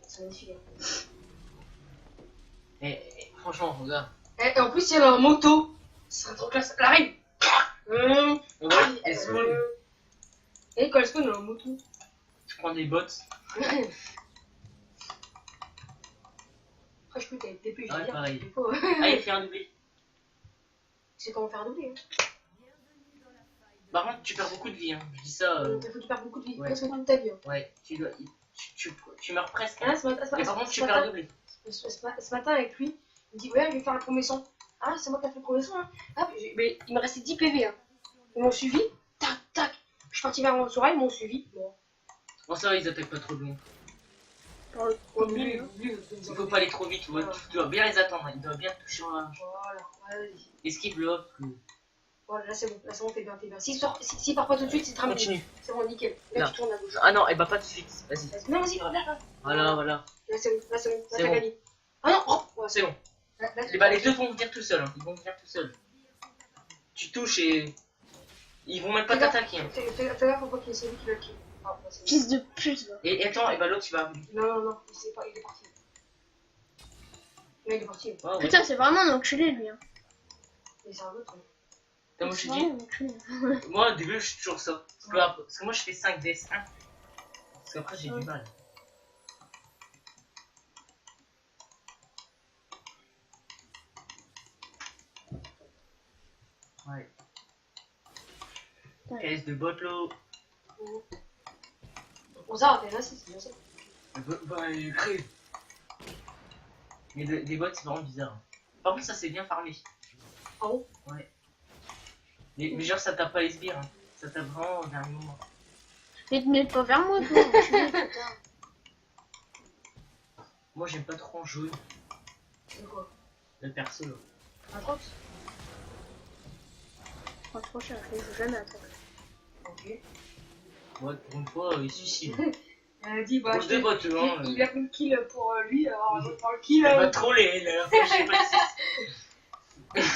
C'est magnifique. Et franchement, regarde. Et en plus, il y a la moto. Ce serait trop classe. Elle arrive. Ouais, elle spawn. Et quand elle spawn, elle a la moto. Tu prends des bots. Après, je peux t'aider TP, je Ouais, veux dire. pareil. Il faut. Ah, il fait un doublé. Tu sais comment faire un doublé. Hein. Par contre, tu perds beaucoup de vie. Hein. Je dis ça. Il faut que tu perds beaucoup de vie. Ouais. Presque toute ta vie. Hein. Ouais, tu meurs presque. Ah, ce matin, Mais par contre, tu perds un doublé. ce matin, avec lui, il me dit ouais, je vais faire le premier son. Ah, c'est moi qui ai fait le premier son. Hein. Ah, mais il me restait 10 PV. Hein. Ils m'ont suivi. Tac, tac. Je suis parti vers mon soirée, ils m'ont suivi. Bon. Bon, ça va, ils attaquent pas trop loin. Il faut pas aller trop vite. Ouais. Tu dois bien les attendre. Ils doivent bien te toucher. Voilà, vas-y. Esquive le hop. Voilà, là c'est bon, t'es bien, t'es bien. S'il part pas tout de suite, c'est très bien. Continue. C'est bon, nickel. Là, tu tournes à gauche. Ah non, et bah pas tout de suite. Vas-y. Non, vas-y, là. Voilà. Là, c'est bon, là, C'est t'as bon. gagné. Ah non, oh, ouais, C'est bon. Là, Les deux vont venir tout seuls. Hein. Ils vont venir tout seuls. Tu touches et. Ils vont même pas t'attaquer. Hein. Fais gaffe, faut pas qu'il y ait celui qui va le kill. Ah, ouais, Fils de pute, va. Et attends, et bah l'autre il va. Non, il sait pas, il est parti. Mais il est parti. Oh, ouais. Putain, c'est vraiment un enculé, lui. Hein. Mais c'est un autre. Comme je C'est te dis, vraiment un enculé. moi au début je suis toujours ça. Parce que moi je fais 5 DS1. Parce qu'après j'ai du mal. Ouais. Caisse de botlo. On s'arrête là, c'est bien ça. Bah, il crève. Mais des bots c'est vraiment bizarre. Par contre ça c'est bien farmé. Ah bon? Ouais. Mais genre ça tape pas les sbires. Hein. Ça tape vraiment au dernier moment. Mais pas vers moi, toi, enculé, putain. Moi j'aime pas trop en jaune. C'est quoi? Le perso là. Un Trox? Pas trop cher, je joue jamais à toi. Ok. Ouais, pour une fois il suicide. Elle a dit, bah, Bouge de bots, hein. il a pris le kill pour lui, alors je vais prendre le kill. Elle va troller là. Je sais pas si.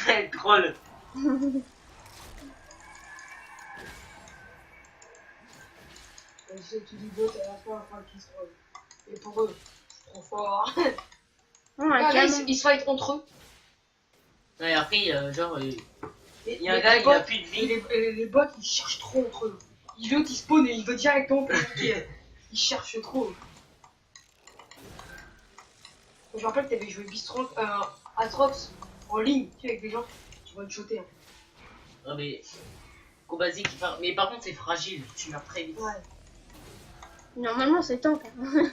Elle troll. Je sais que tu dis bot à la fin, enfin, qui se roule. Et pour eux, c'est trop fort. Non, Ah, un là, canon. ils se fight entre eux. Ouais, après, genre, Et il y a un gars, il a plus de vie. les bots, ils cherchent trop entre eux. L'autre, il spawn et il veut directement communiquer. Ils cherchent trop. Je me rappelle que t'avais joué Bistro, Atrox en ligne, tu sais, avec des gens, tu vas te shotter. Hein. Ah, mais. Kobazik, mais par contre, c'est fragile. Tu meurs très vite. Ouais. Normalement, c'est tank. Hein.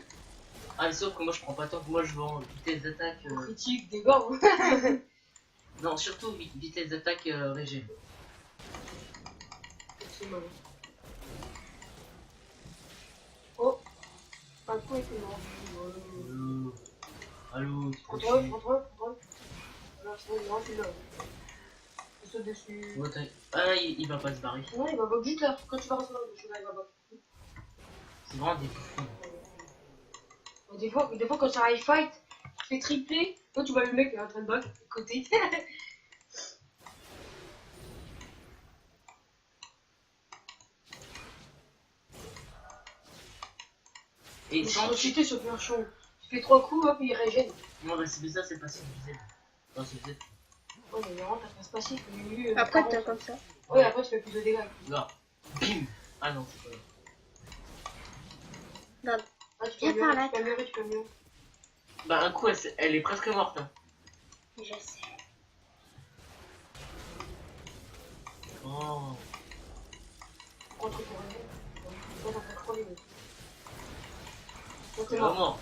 Ah, mais sauf que moi, je prends pas tant que moi, je vais en vitesse d'attaque. Critique, des gars. Hein. Non, surtout vitesse d'attaque régène. C'est malin. Oh, un coup était mort. Allô, tu Prends-toi. Voilà, c'est bon, non, je suis là. Je saute dessus. Ouais, ah, il va pas se barrer. Non, il va bug juste là. Quand tu vas recevoir le cheval, il va bug. C'est vraiment des bouffons. Des fois, quand ça arrive fight, tu fais tripler. Toi, tu vois le mec qui est en train de bug de côté. Et Sans sans cheater sur le chaud. Tu fais 3 coups, hop, il régène. Non, mais c'est bizarre, c'est pas si Z. Non, c'est Z. Ouais, mais vraiment, t'as pas passif. Lui, Après, t'es comme ça. Ouais, après, tu fais plus de dégâts. Non. Bim. Ah non, c'est pas Regarde. Ah, tu Viens peux par là, améliorer, tu peux améliorer. Bah, un coup, elle est presque morte. Hein. Je sais. Oh. Contre pour un ouais, t'en fais 3 minutes. Donc, C'est t'es mort. mort.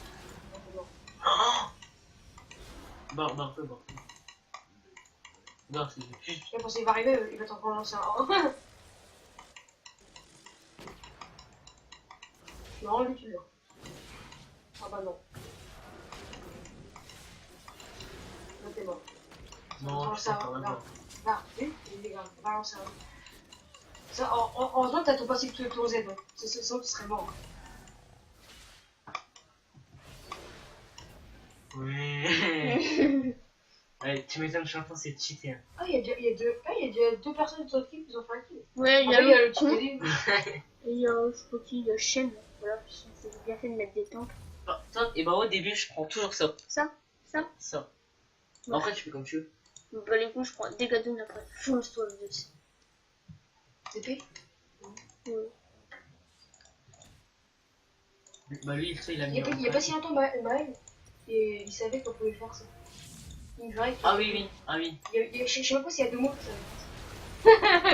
Oh. Barre. Non, c'est juste. Et quand il va arriver, il va t'en relancer un. Non, lui, tu l'as. Ah bah non. Là, t'es mort. Non, je sais pas là-bas. Là, oui, les gars, balance un. Ça, en vrai, t'as ton passif de ton Z. Hein. C'est ça, tu serais mort. Ouais. Ouais, tu m'étonnes, chantant, c'est cheaté. Hein. Ah, il y a deux personnes de ton équipe qui ont fait un kill. Ouais, il y Ah, a bah, il y a le le con. petit Et il y a, je sais pas qui, il y a Shen. Voilà, qui sont fait. bien fait de mettre des tanks. Et bah au début je prends toujours ça. Ça. Ça. Après tu fais comme tu veux. Bah, les coups, je prends dégâts de lune après. Fonce-toi le dessus. TP. Ouais. Bah lui ça, il a mis. Il y a pas si longtemps, Maël, et il savait qu'on pouvait faire ça. Il paraît Ah oui. je sais même pas s'il y a 2 mois que ça.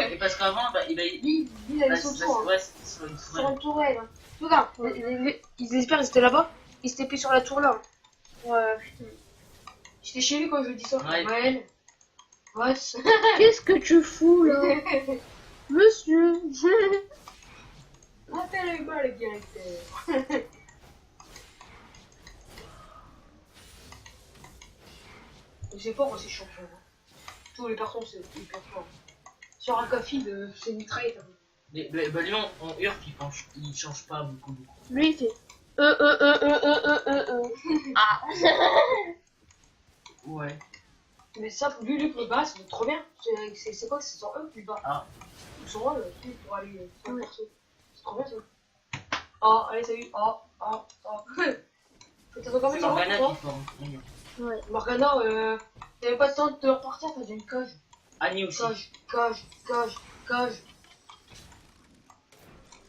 Et parce qu'avant, bah, il Il avait son tour. ouais, c'était sur une Sur tourelle. une tourelle. Hein. Regarde, ils espèrent, ils étaient là-bas. Ils s'étaient pris sur la tour là. Ouais, putain. J'étais chez lui quand je lui dis ça. Ouais. Maël. What? Qu'est-ce que tu fous là? Monsieur. Rappelle-moi le directeur. C'est fort aussi champion. Tous les personnes c'est hyper fort. Sur un café c'est mitraille. Mais bah, lui en Urf il change pas beaucoup. Lui, il fait. Ah. Ouais. Mais ça, lui plus bas, c'est trop bien. C'est quoi? C'est son E plus bas. Ah. Son E, pour aller sur le perso. C'est trop bien ça. Oh, allez, salut. Oh. T'as quand C'est même Morgana toi qui forme. Ouais. Morgana, t'avais pas le temps de te repartir, t'as déjà une cage. Annie aussi. Cage.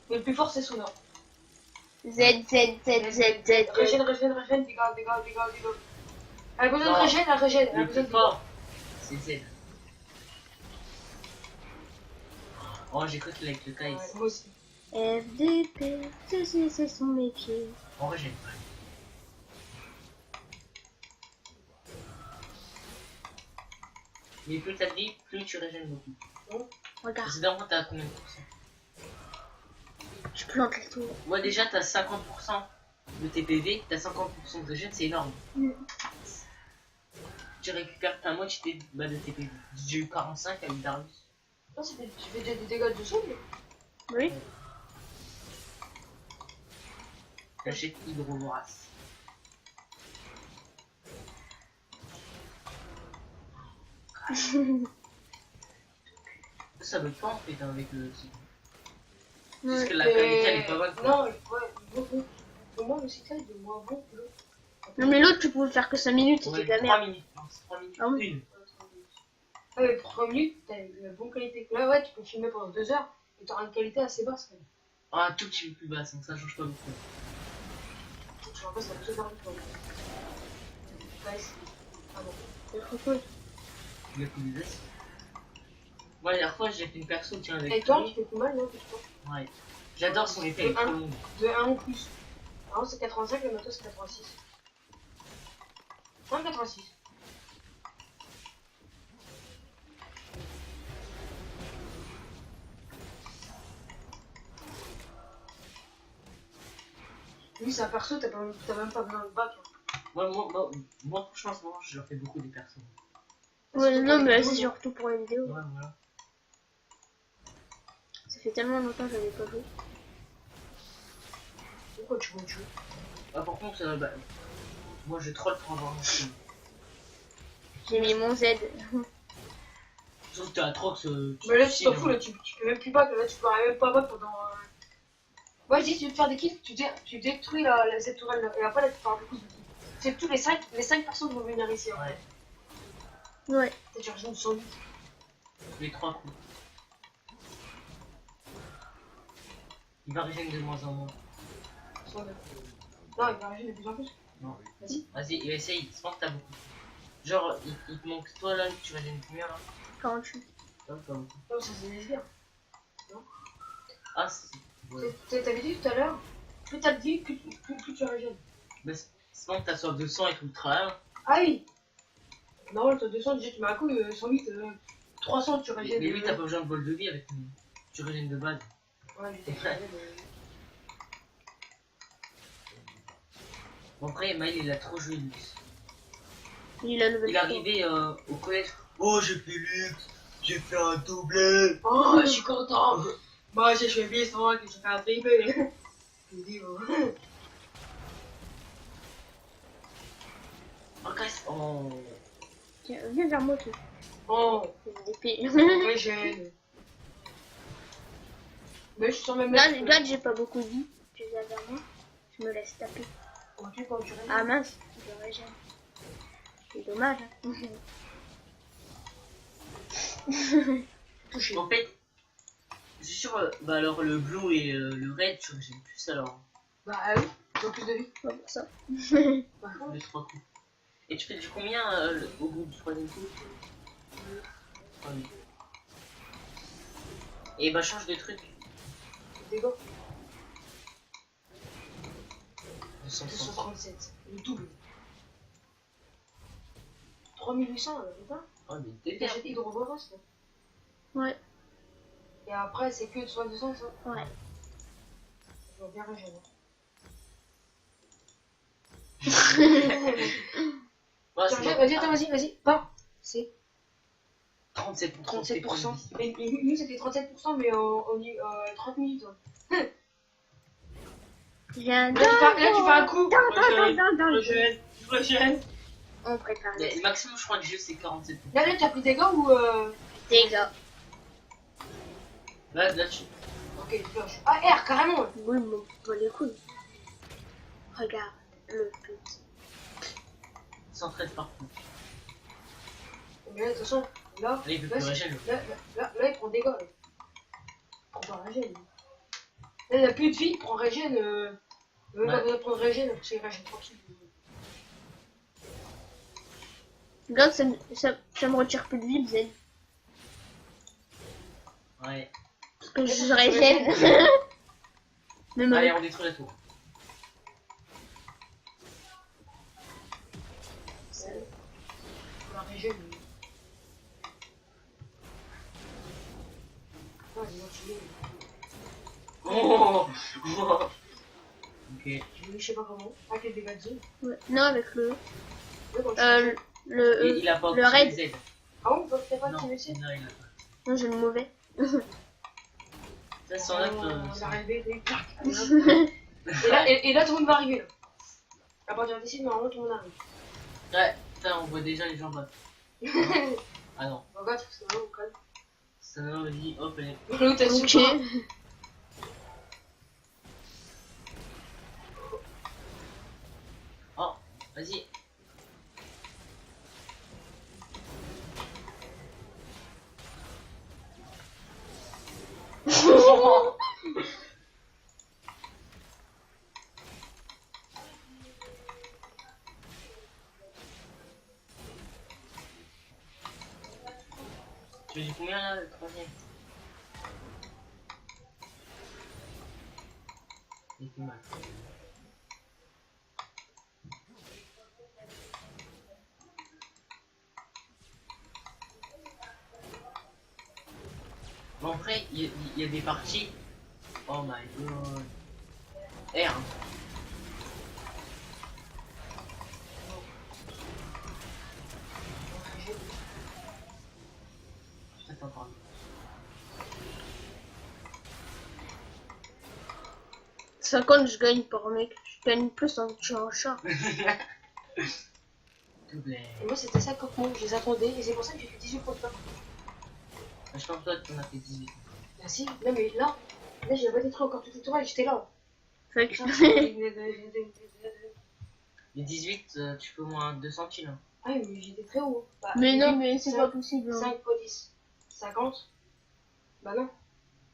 Mais le plus fort, c'est Sona. Z. Régène, dégâts. Elle a besoin de régène, elle a Le besoin plus de fort, c'est Z. Oh, j'ai cru qu'il avec le Kais. Ouais, moi aussi. FDP, ceci c'est son métier. En vrai, j'aime pas. Mais plus t'as de vie, plus tu régènes beaucoup. Regarde, C'est d'abord t'as combien de pourcents? je plante le tour. Ouais, déjà t'as 50% de tes PV, t'as 50% de régène, c'est énorme. Tu récupères ta moitié de tes PV. J'ai eu 45 avec Darius. Non, tu fais déjà des dégâts de sol. Oui. T'achètes Hydrovorace. Ça veut pas en fait avec le site. Parce que la qualité elle est pas bonne. Non, ouais, beaucoup. Pour moi, le cycle est de moins bon que l'autre. Non, mais l'autre, tu pouvais faire que 5 minutes, c'était Ouais, de la 3 merde. minutes. Non, c'est 3 minutes. Ah oui. Une. Ah, mais pour 3 minutes, t'as une bonne qualité. Là, ouais, tu peux filmer pendant 2 heures et t'auras une qualité assez basse quand même. Ah, un tout petit peu plus basse, donc ça change pas beaucoup. Je vois pas, ça me saute dans le temps. Nice. Ah bon. C'est trop cool. Il a plus de baisse. Moi, la dernière fois, j'ai fait une perso, tiens, avec. Et toi, tu fais plus mal, non? Ouais. J'adore son épée, elle est trop longue. De 1 ou plus. Alors, c'est 85, le matos, c'est 86. Non, 86. Lui, c'est un perso, t'as même pas besoin de bac. Hein. Moi, franchement, en ce moment, je fais beaucoup des persos. Ouais, non, mais là, c'est vidéos, surtout pour la vidéo. Ouais, voilà. Ça fait tellement longtemps que j'avais pas joué. Pourquoi tu veux jouer? Ah, par contre, bah, moi, je troll pour avoir mon skin. J'ai mis mon Z. Sauf que t'es à Trox. Mais là, tu t'en fous, là, tu peux même plus back, là, tu peux même pas back pendant. Ouais, je dis, tu veux te faire des kills, tu détruis cette tourelle là, et après, là, tu parles beaucoup de kills. C'est tous les 5 personnes vont venir ici. Ouais. Ouais. T'as tu rejoins 108. Les 3 coups. Il va régénérer de moins en moins. 109. Non, il va régénérer de plus en plus. Non. Vas-y. Vas-y, essaye, je pense que t'as beaucoup. Genre, il te manque toi là, tu régènes combien là? 48. Non, pas beaucoup. Non, ça c'est bien. Ah, c'est. Ouais. T'avais dit tout à l'heure, plus t'as de vie, plus tu régènes. Mais c'est pas que t'as soif de sang et tout le travail. Ah oui. Non, t'as 200, déjà tu mets un coup, 108, 300 tu Mais régènes. lui, t'as pas besoin de bol de vie avec lui. Tu régènes de base. Ouais, je régène. Bon, après, Maël il a trop joué Lux. Il a levé. Il est arrivé au collège. Oh, j'ai fait Lux, j'ai fait un doublé. Oh, je suis content. Moi, j'ai fait 800, que j'ai fait un triplé. Je me dis, oh. Oh, guys, oh. Tiens, viens vers moi, toi. Oh, L'épée. régène. Mais je suis sur même. Là, j'ai pas beaucoup de vie. Tu viens vers moi. Je me laisse taper. On tue quand tu rêves. Ah mince, je régène. C'est dommage. Hein. Touché. En fait, je suis sûr, bah alors le blue et le red, je j'aime plus alors. Bah oui, ils ont plus de vie. Pas pour ça. Bah, Les 3 coups. Et tu fais du combien au bout du 3e coup? Ah oui. Et bah change de truc. dégâts. 230. 237. Le double. 3800, putain. Oh mais t'es bien. T'achètes Hydroboros, là. Ouais. Et après, c'est que soit 200, ça. Ouais. Je vais bien régénérer. Ouais, Tiens, c'est vas-y, attends, vas-y. Pas. C'est 37%. 37%. Mais nous, c'était 37%, mais en 30 minutes. Hein. J'ai un Là, tu fais un coup. Prochaine. On prépare le Le maximum, je crois, du jeu, c'est 47%. Là, tu as pris des gars ou. dégâts. Là, tu. Ok, flash. Ah, R, carrément. Oui, mon pas les couilles. Regarde le petit. S'entraide partout. Mais là, de toute façon, là. Là, il peut Là, plus régénérer. là, il prend des gars. Là. Il prend pas régène. Là, il a plus de vie, il prend régène. Il va pas prendre régène parce qu'il régène tranquille. Regarde, ça me retire plus de vie, Zen. Ouais. Parce que je régène. Même Allez, avec... on détruit la tour. La régène. Ah, il m'a tué. Oh. Ok. Je sais pas comment. Avec les dégâts de zone. Ouais. Non, avec le... Là, quand tu Euh, le... Et il a pas le opté raid. les aides. Ah bon, t'as pas Non, activé ça? non, il a pas. Non, j'ai le mauvais. Ça, c'est en On est arrivé, des clac. Ouais. Et là, tout le monde va arriver. Là. À partir d'ici, normalement, tout le monde arrive. Ouais, putain, on voit déjà les gens battre. Ah non. Regarde, c'est vraiment au calme. Ça me dit, hop, allez. L'autre, elle Ok. se bat. Oh, vas-y. Tu dis combien là, le 3e? Il fait mal. Bon, après, il y a des parties. Oh my god. R. Putain, t'en parles. Ça quand je gagne par mec. Je gagne plus en tuant un chat. Tout plaît. Et moi, c'était ça comme moi. Je les attendais. Et c'est pour ça que j'ai fait 18 points de pas. Je pense que toi, tu en as fait 18. Bah si, non mais là, j'ai pas détruit encore toutes les tourelles, j'étais là. Fait que... Les 18, tu peux au moins 200 kills. Hein. Ah oui, mais j'étais très haut. Bah, Mais non, 18, mais c'est 5, pas possible. Hein. 5 x 10. 50. Bah non.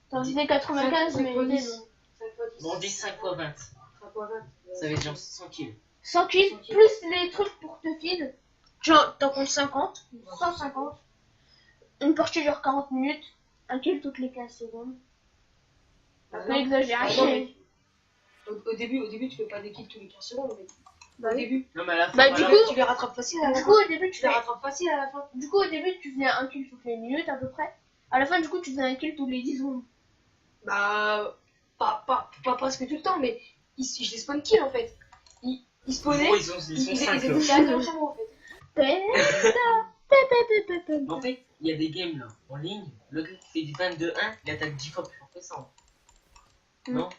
T'en disais 95, 5 mais x 10. bon. 5 x 10. Bon, on dit 5 x 20. 5 x 20. Ça veut dire 100 kills. 100 kills plus les trucs pour te feed. Genre, t'en comptes 50, 150. Une partie dure 40 minutes. Un kill toutes les 15 secondes. Bah Un peu non. exagéré. Ah non, mais au début, tu fais pas des kills tous les 15 secondes. Mais Bah au oui. début, Non, mais à la fin, Bah, voilà. du coup, tu les rattrapes facile à la Du fin. coup, au début, Tu les rattrapes facile à la fin. tu faisais un kill toutes les minutes à peu près. À la fin, du coup, tu faisais un kill tous les 10 secondes. Bah, pas presque tout le temps, mais je les spawn kill en fait. Ils spawnaient. Bon, ils sont 5 là. étaient allés sur moi en fait. En fait, il y a des games là, en ligne. Le gars qui fait du 22-1, il attaque 10 fois plus fort que ça. Hein. Mm. Non?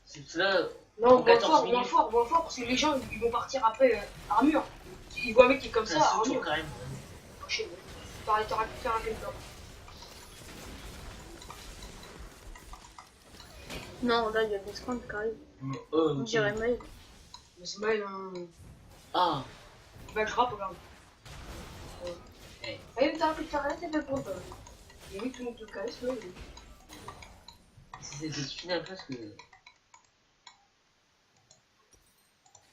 C'est cela. Non, En moins 14 fort, minutes. moins fort, parce que les gens ils vont partir après armure. Ils voient un mec qui est comme ça, Ça saute armure. quand même. Chez moi. T'aurais pu faire un gameplay. Non, là, il y a des scrums qui arrivent. On ok. dirait Maël. Mais c'est mal, hein. Ah, Bah, je rappe, regarde. eh. Ah, mais t'as pu te faire arrêter de pour toi. Et oui, tout le monde te casse, mais. C'est de finir un peu parce que.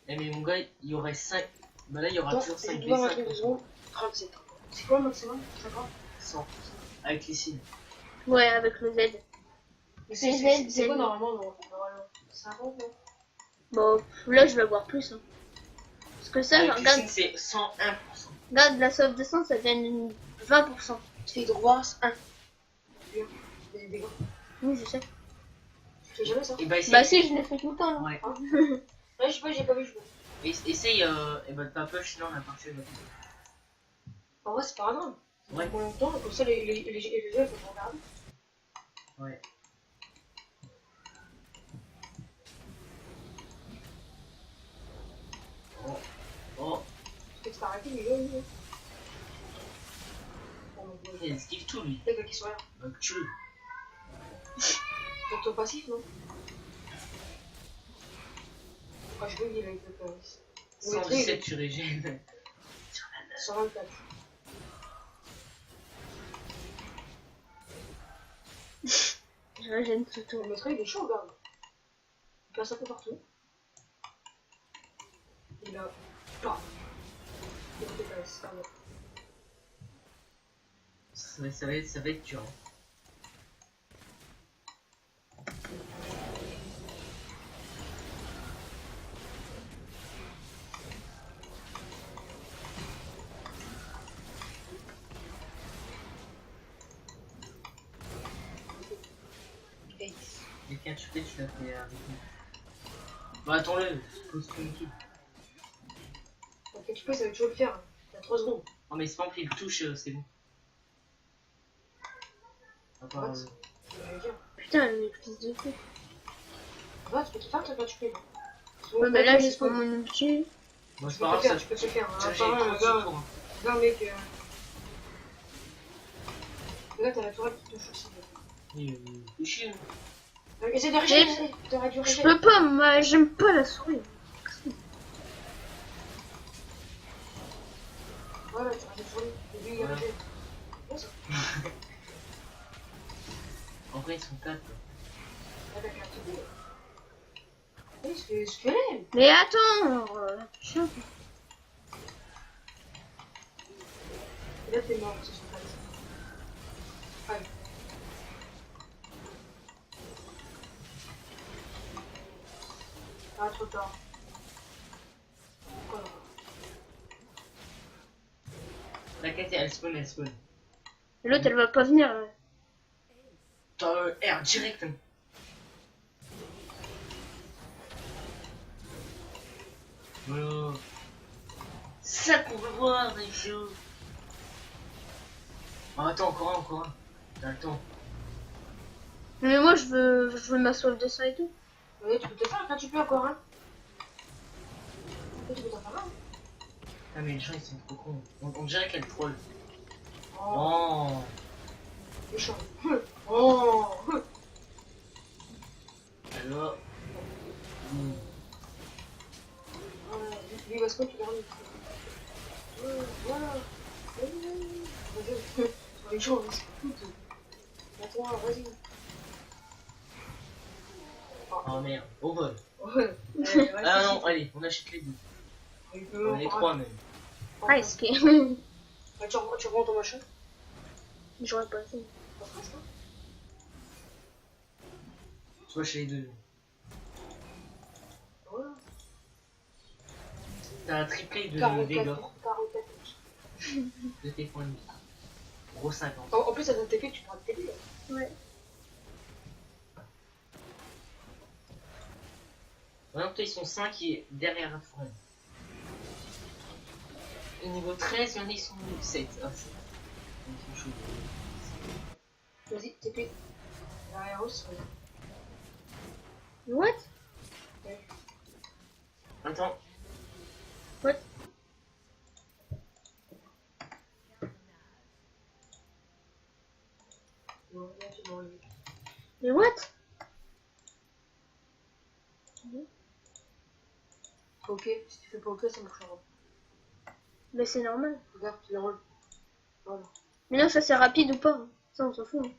Eh, mais mon gars, il y aurait 5. Bah là, il y aura Attends, toujours 5 je dois V5. marquer 2 secondes. 37. C'est quoi le maximum? 50? 100%. Avec les signes. Ouais, avec le Z. Mais C'est c'est quoi Z. normalement, non? Normalement. 50, non? Bon, là, je vais avoir plus. Hein. Parce que ça, Avec les regarde, signes, c'est 101%. regarde, la sauve de sang, ça donne 20%. Tu fais droit, 1. Bien. Des dégâts. Oui, je sais. Tu fais jamais ça? Et bah, essaye. Bah si, je l'ai fait tout le temps. Hein. Ouais. Ouais, je sais pas, j'ai pas vu, je vois. Essaye, et bah, pas push, sinon on a parti. En vrai, c'est pas grave. Ouais. Pour longtemps, comme ça, les jeux peuvent regarder. Ouais. Oh. Oh. Tu peux arrêter les jeux, lui. Oh mon dieu. Il esquive tout, lui. Les gars qui sont là. Donc, tue-le. Pour ton passif, non? Ah, je veux, il a été peur. 117, tu régènes. 124. Je régène tout Le maître, il est chaud, regarde. Il passe un peu partout. Il a. Paf. Il a fait passe. Ah, ouais. Ça va être dur. Hein. Ace. Quelqu'un tu l'as fait avec nous. Bah attends-le, pose ton équipe. Donc, tu peux, ça va toujours le faire. Il y a 3 secondes. Oh mais c'est pas qu'il touche, c'est bon. À part, What? Je vais dire. Putain, le fils de fou. Ouais, tu peux te faire, toi, quand tu peux. Ouais, mais là, j'ai pas mon ulti. Bon, Tu c'est peux pas te grave, faire, ça. tu peux te faire. Ça, Un j'ai par un, trop un de gars. tours, hein. Un mec. Le gars, t'as la tourelle qui touche aussi. C'est chiant. Essaye de régénérer. T'aurais dû Je régénérer. peux pas, moi, j'aime pas la souris. Voilà, tu rajoutes sur lui. Et lui, il Ouais. régène. Ouais, ça. En vrai, ils sont 4. Avec la petite boule. Oui, c'est fais-les. Mais attends, tiens. Et là, t'es mort, c'est son place. Allez. Ah, trop tard. Voilà. La 4, elle spawn, elle spawn. L'autre, elle va pas venir. Là. T'as R direct. Hein. Voilà. C'est ça qu'on veut voir, les jeux. Oh, attends, encore un. Attends. Mais moi, je veux ma sauve de sang et tout. Oui, tu peux te faire quand tu peux encore, hein. Tu peux t'en faire un. Ah, mais les gens ils sont trop cons. On dirait qu'elle troll. Oh, Oh. méchant. Oh. Alors. Hmm. Lui, il va se quoi, tu gardes. Voilà. Vas-y. Les gens, ils se foutent. Attends, vas-y. Oh merde. Au vol. Ouais. Ah non, allez, on achète les deux. Les trois même. Presque. Tu rends ton machin. J'aurais pas fait. Soit chez les deux. Voilà. T'as un triplé de 44. dégâts 44. de tes points de vie. Gros 50. En plus, ça donne TP, tu pourras te TP. Ouais. Maintenant, toi, ils sont 5 et derrière la forêt. Et niveau 13, il y en a, ils sont 7. Ah, c'est. Ils sont chauds. Vas-y, TP. Derrière eux, c'est pas bien. What? Attends. What? Non, là, tu dois enlever. Mais what? fais ok. Si tu fais pas ok, ça marchera. Mais c'est normal. Regarde, tu les rôles. Voilà. Mais non, ça c'est rapide ou pas. Hein. Ça, on s'en fout. Hein.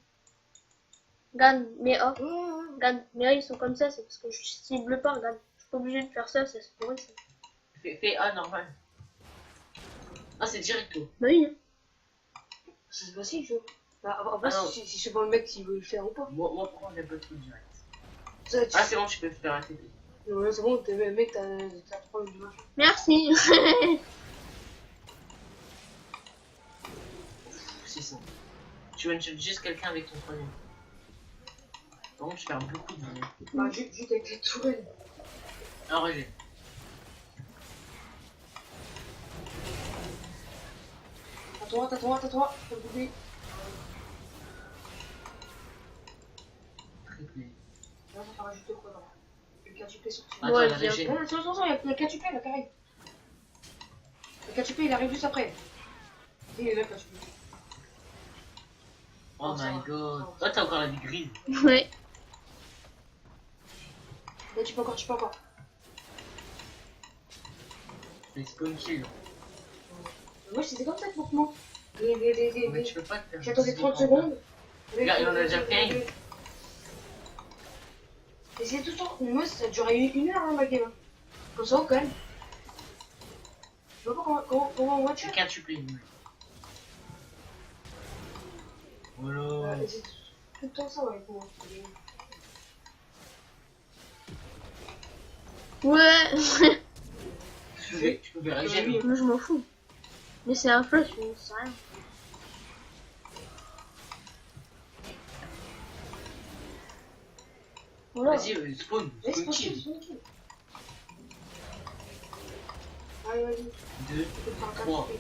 Regarde, mais oh, regarde, mais là ils sont comme ça, c'est parce que je cible pas, regarde. Je suis pas obligé de faire ça, ça se pourrait ça. Fais A normal. Ah, c'est direct tout. Bah oui, hein. C'est facile, je. Bah, après, Ah non. si je sais pas le mec s'il veut le faire ou pas. Moi pour moi, j'aime pas trop direct. Ça, tu... Ah, c'est bon, tu peux faire un TP. Ouais, c'est bon, t'es le mec, t'as 3 minutes de machin. Merci. C'est ça. Tu one-shot juste quelqu'un avec ton troisième. Par contre, je perds beaucoup de vie. Bah, juste avec les tourelles. Un rejet. T'as toi, t'as le bébé. Triplé. Là, ça va rajouter quoi là? Le quintuplé sorti. Attends, Ouais, la viens. régie. Non, il y a le quintuplé là, carré. Le quintuplé, il arrive juste après. Il est là, le quintuplé. Oh ça my va. god. Oh, t'as encore la vie grise. Ouais. Là, tu peux encore. Les spawn kill. Moi, c'était comme ça, Pokémon. Mais tu peux pas te faire. J'attendais 30 secondes. Regarde, il en a déjà fait une. Et c'est tout le temps. Moi, ça a duré 1 heure, hein, ma game. Comme ça, quand même. Je vois pas comment on voit C'est quintuplé. Voilà. C'est tout le temps ça, ouais, pour moi. Ouais. Tu peux faire un gemme. Moi je m'en fous. Mais c'est un flash, je sais rien. Voilà. Vas-y, spawn. Laisse Spawn tranquille, kill. tranquille. Allez, vas-y. 2, Tu peux te faire un 3. quintuplé.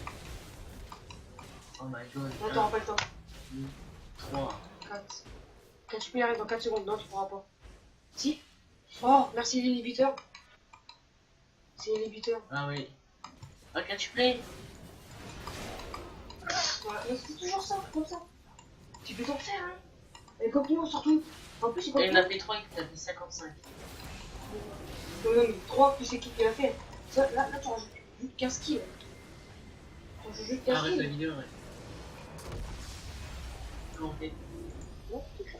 Oh my god. Non, t'auras pas le temps. 2, 3. 4. Quintuplé arrive dans 4 secondes. Non, tu pourras pas. Si. Oh, merci l'inhibiteur. C'est l'inhibiteur. Ah oui. Ah, quintuplé. Voilà, mais c'est toujours ça, comme ça. Tu peux t'en faire, hein. Les Pokémon, surtout. En plus, les Et il en a Pokémon. fait 3 et t'as fait 55. Non, non, mais 3 plus l'équipe qui l'a fait. Ça, là, tu rajoutes juste 15 kills. Tu rajoutes juste 15 Arrête la kills. vidéo, ouais. Planté. Non, c'est